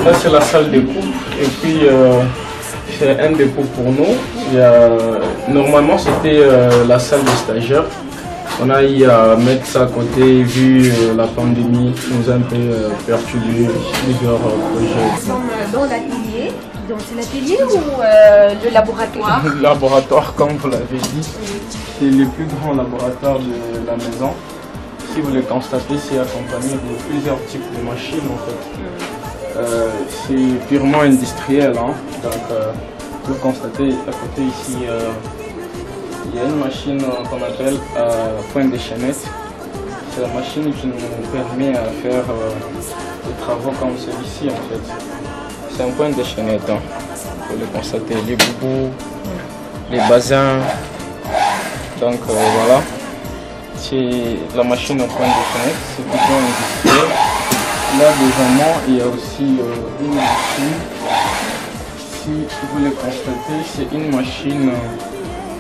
Là c'est la salle de coupe et puis c'est un dépôt pour nous. Normalement c'était la salle des stagiaires. On a eu à mettre ça à côté vu la pandémie qui nous a un peu perturbé plusieurs projets. Nous sommes dans l'atelier. Donc c'est l'atelier ou le laboratoire? Le laboratoire, comme vous l'avez dit, c'est le plus grand laboratoire de la maison. Si vous le constatez, c'est accompagné de plusieurs types de machines en fait. C'est purement industriel, hein. Donc vous constatez à côté ici, il y a une machine qu'on appelle pointe de chaînette. C'est la machine qui nous permet à faire des travaux comme celui-ci en fait. C'est un point de chaînette, hein. Vous le constatez, les boubous, les basins. Donc voilà, c'est la machine au point de chaînette, c'est plutôt industriel. Là devant il y a aussi une machine. Si vous le constatez, c'est une machine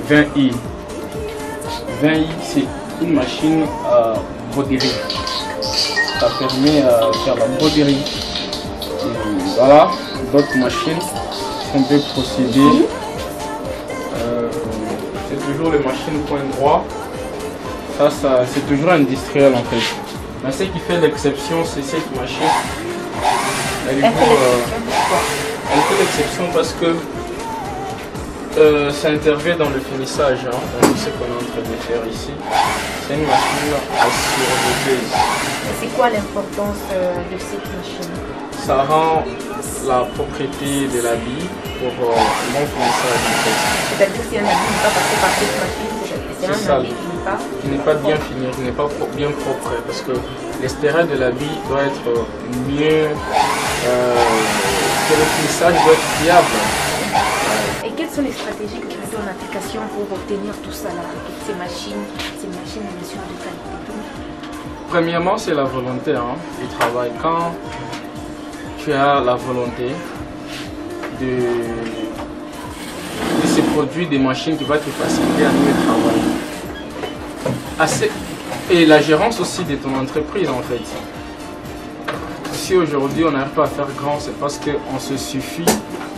20i. 20i, c'est une machine à broderie. Ça permet de faire la broderie. Et voilà, d'autres machines on peut procéder. C'est toujours les machines point droit. Ça c'est toujours industriel en fait. Mais ce qui fait l'exception, c'est cette machine. Elle fait l'exception parce que ça intervient dans le finissage, hein, dans ce qu'on est en train de faire ici. C'est une machine à surlever. C'est quoi l'importance de cette machine? Ça rend la propriété de l'habit pour mon finissage. C'est-à-dire que si un habit n'est pas passé par cette machine, c'est un habit qui n'est pas bien fini, qui n'est pas bien propre, parce que l'extérieur de l'habit doit être mieux, que le finissage doit être fiable. Et quelles sont les stratégies que tu mets en application pour obtenir tout ça là, avec ces machines bien sûr de qualité? Premièrement, c'est la volonté du travail. Quand tu as la volonté de se produire des machines qui vont te faciliter à mieux travailler. Et la gérance aussi de ton entreprise en fait. Si aujourd'hui on n'arrive pas à faire grand, c'est parce qu'on se suffit,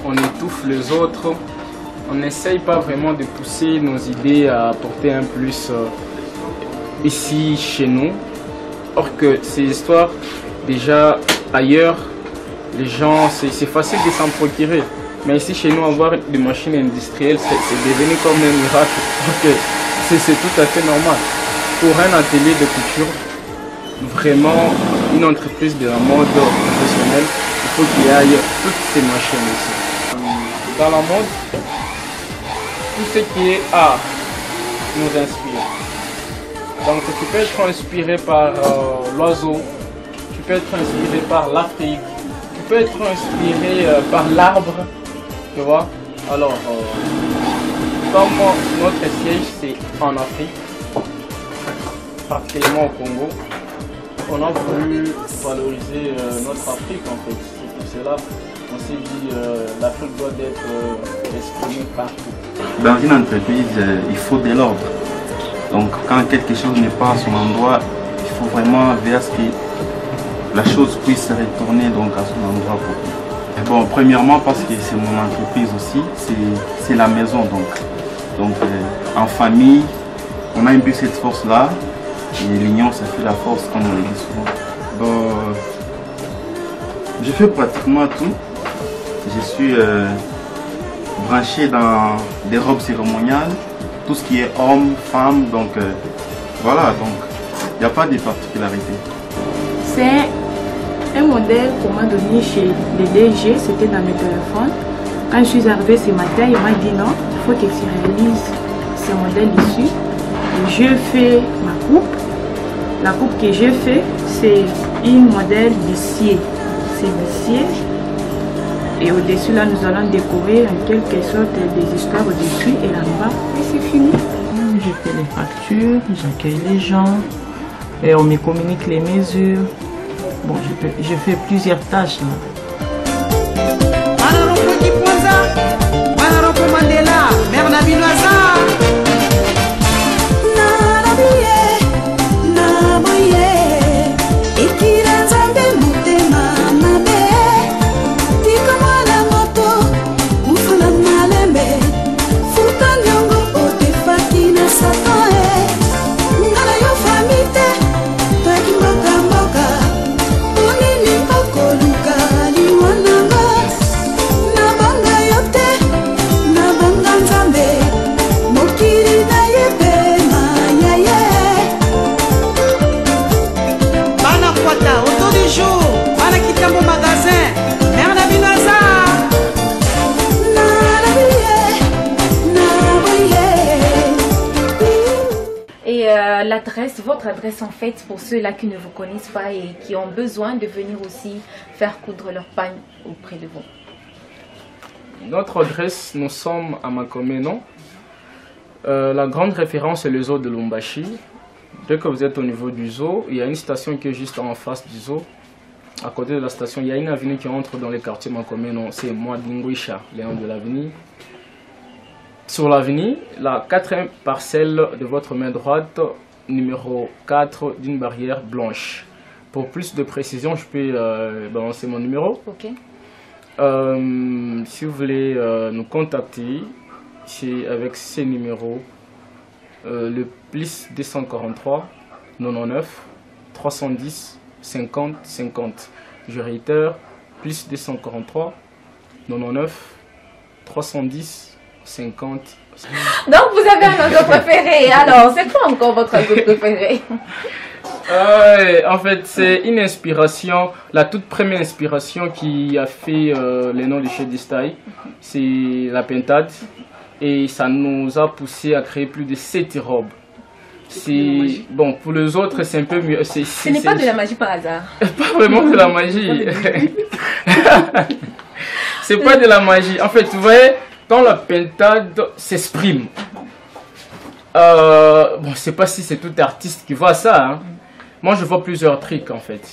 on étouffe les autres, on n'essaye pas vraiment de pousser nos idées à apporter un plus ici chez nous. Or que ces histoires, déjà ailleurs, les gens, c'est facile de s'en procurer. Mais ici chez nous, avoir des machines industrielles, c'est devenu comme un miracle. Okay. C'est tout à fait normal. Pour un atelier de couture, vraiment une entreprise de la mode professionnelle, il faut qu'il y ait toutes ces machines ici. Dans la mode, tout ce qui est art nous inspire. Donc tu peux être inspiré par l'oiseau, tu peux être inspiré par l'Afrique, tu peux être inspiré par l'arbre, tu vois. Alors, comme notre siège c'est en Afrique, particulièrement au Congo, on a voulu valoriser notre Afrique en fait. C'est pour cela qu'on s'est dit l'Afrique doit être exprimée partout. Dans une entreprise, il faut de l'ordre. Donc quand quelque chose n'est pas à son endroit, il faut vraiment veiller à ce que la chose puisse retourner donc à son endroit. Bon, premièrement parce que c'est mon entreprise aussi, c'est la maison donc en famille, on a un peu cette force-là. Et l'union, ça fait la force, comme on le dit souvent. Bon, je fais pratiquement tout. Je suis branché dans des robes cérémoniales, tout ce qui est homme, femme, donc voilà, donc il n'y a pas de particularité. C'est un modèle qu'on m'a donné chez les DG, c'était dans mes téléphones. Quand je suis arrivée ce matin, il m'a dit non, il faut que tu réalises ce modèle ici. Je fais ma coupe. La coupe que j'ai fait, c'est une modèle d'essier. C'est d'essier. Et au-dessus, là, nous allons décorer en quelque sorte des histoires au-dessus et là-bas. Et c'est fini. Je fais les factures, j'accueille les gens, et on me communique les mesures. Bon, je fais plusieurs tâches là. Yeah. l'adresse, votre adresse en fait, pour ceux-là qui ne vous connaissent pas et qui ont besoin de venir aussi faire coudre leur pagne auprès de vous? Notre adresse, nous sommes à Makomeno. La grande référence est le zoo de Lumbashi. Dès que vous êtes au niveau du zoo, il y a une station qui est juste en face du zoo. À côté de la station, il y a une avenue qui entre dans le quartier Makomeno. C'est Mwadingwisha, le nom de l'avenue. Sur l'avenue, la 4e parcelle de votre main droite, numéro 4 d'une barrière blanche. Pour plus de précision, je peux balancer mon numéro. Ok. Si vous voulez nous contacter, c'est avec ces numéros. Le plus 243 99 310 50 50. Je réitère, plus 243 99 310 50. Donc vous avez un oiseau préféré. Alors, c'est quoi encore votre oiseau préféré? En fait, c'est une inspiration, la toute première inspiration qui a fait le nom de chez Distai, c'est la pintade. Et ça nous a poussé à créer plus de 7 robes. Bon, pour les autres, c'est un peu mieux. Ce n'est pas de la magie par hasard. Pas vraiment de la magie. C'est pas de la magie. En fait, vous voyez, quand la pintade s'exprime, bon, je sais pas si c'est tout artiste qui voit ça. Hein. Moi, je vois plusieurs trucs en fait.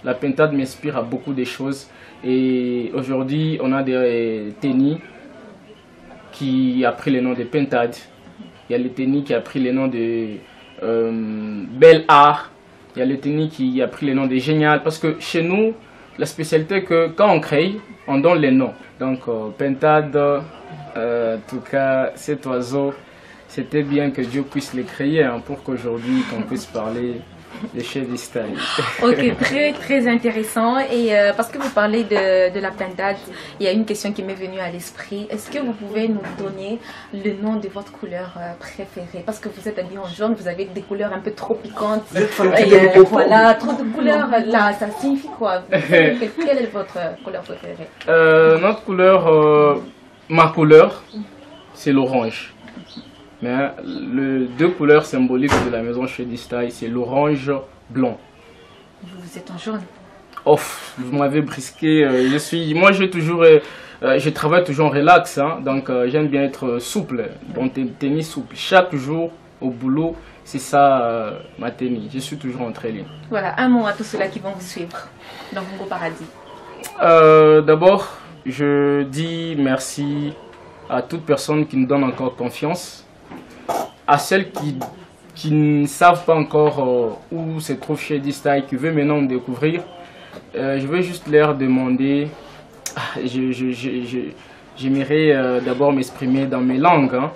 La pintade m'inspire à beaucoup de choses. Et aujourd'hui, on a des tennis qui a pris le nom de pintade. Il y a le tennis qui a pris le nom de bel art. Il y a le tennis qui a pris le nom de génial. Parce que chez nous, la spécialité est que quand on crée, on donne les noms. Donc, pintade, en tout cas, cet oiseau, c'était bien que Dieu puisse le créer hein, pour qu'aujourd'hui, qu'on puisse parler de chez Distai. Ok, très intéressant. Et parce que vous parlez de la pintade, il y a une question qui m'est venue à l'esprit. Est-ce que vous pouvez nous donner le nom de votre couleur préférée? Parce que vous êtes habillé en jaune, vous avez des couleurs un peu trop piquantes. Voilà, trop de couleurs là, ça signifie quoi? Quelle est votre couleur préférée? Notre couleur, ma couleur, c'est l'orange. Mais les 2 couleurs symboliques de la maison chez Distai, c'est l'orange blanc. Vous êtes en jaune. Off, vous m'avez brisqué. Moi, je travaille toujours en relax, hein, donc j'aime bien être souple, donc tennis souple. Chaque jour au boulot, c'est ça ma tennis. Je suis toujours en trailing. Voilà, un mot à tous ceux-là qui vont vous suivre dans Bongo Paradis. D'abord, je dis merci à toute personne qui nous donne encore confiance. À celles qui ne savent pas encore où se trouve chez Distai, qui veut maintenant me découvrir, je vais juste leur demander, j'aimerais d'abord m'exprimer dans mes langues. Hein.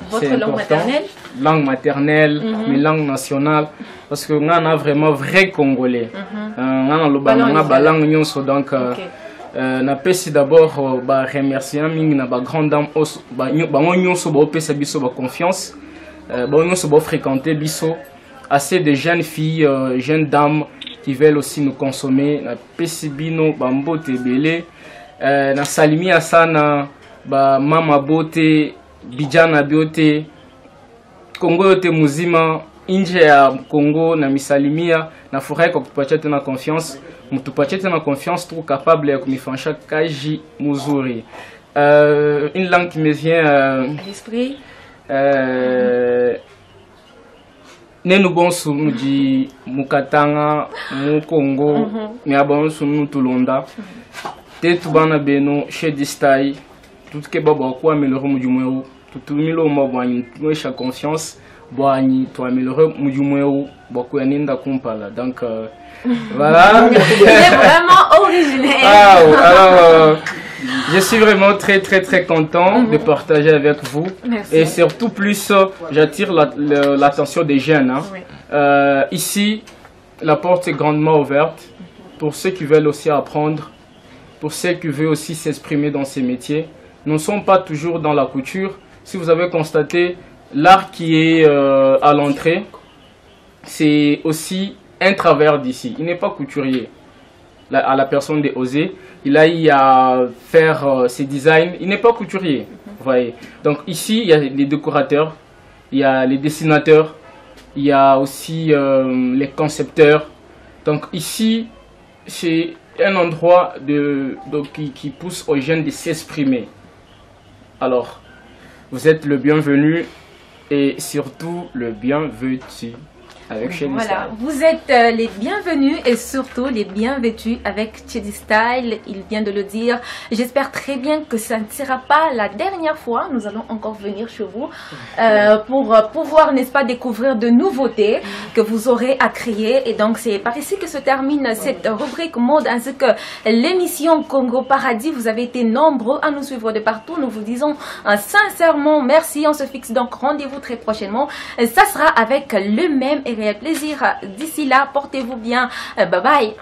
Votre langue maternelle? Langue maternelle, mes langues nationales, parce que nous avons vraiment vrai Congolais. Nous avons donc napesi d'abord remercier na ba grande dame bango nyonso ba opesa biso ba confiance bango nyonso ba fréquenter biso, assez de jeunes filles jeunes dames qui veulent aussi nous consommer. Napesi bino ba mbote belé na salimia sana ba mama bote bijana biote Kongo yote muzima nje ya Congo na misalimia na furahi kwa kutupatia tena confiance. Mtupatie tena confiance trop capable ya kumifanisha kaji muzuri. Une langue qui me vient à l'esprit. Nenu bonsu muji mukatanga mu Congo mi abonsu nu tulonda. Tetu bana beno chez Distai tout ke baba kwa améliorer mujumweu tutumilo mabwanyi tuesha confiance bwanyi to améliorer mujumweu bako yaninda kumpala. Donc voilà. C'est vraiment original. Alors, je suis vraiment très content de partager avec vous. Merci. Et surtout plus, j'attire l'attention des jeunes. Hein. Oui. Ici, la porte est grandement ouverte pour ceux qui veulent aussi apprendre, pour ceux qui veulent aussi s'exprimer dans ces métiers. Nous ne sommes pas toujours dans la couture. Si vous avez constaté, l'art qui est à l'entrée, c'est aussi un travers d'ici. Il n'est pas couturier. À la personne de Osé, il a eu à faire ses designs. Il n'est pas couturier. Vous voyez. Donc ici, il y a les décorateurs, il y a les dessinateurs, Il y a aussi les concepteurs. Donc ici, c'est un endroit qui pousse aux jeunes de s'exprimer. Alors, vous êtes le bienvenu et surtout le bienvenu avec Chedi Voilà, Style. vous êtes les bienvenus et surtout les bien vêtus avec Chedi Style. Il vient de le dire. J'espère très bien que ça ne sera pas la dernière fois. Nous allons encore venir chez vous pour pouvoir, n'est-ce pas, découvrir de nouveautés que vous aurez à créer. Et donc, c'est par ici que se termine cette rubrique mode ainsi que l'émission Congo Paradis. Vous avez été nombreux à nous suivre de partout. Nous vous disons sincèrement merci. On se fixe donc rendez-vous très prochainement. Ça sera avec le même et réel plaisir. D'ici là, portez-vous bien. Bye bye.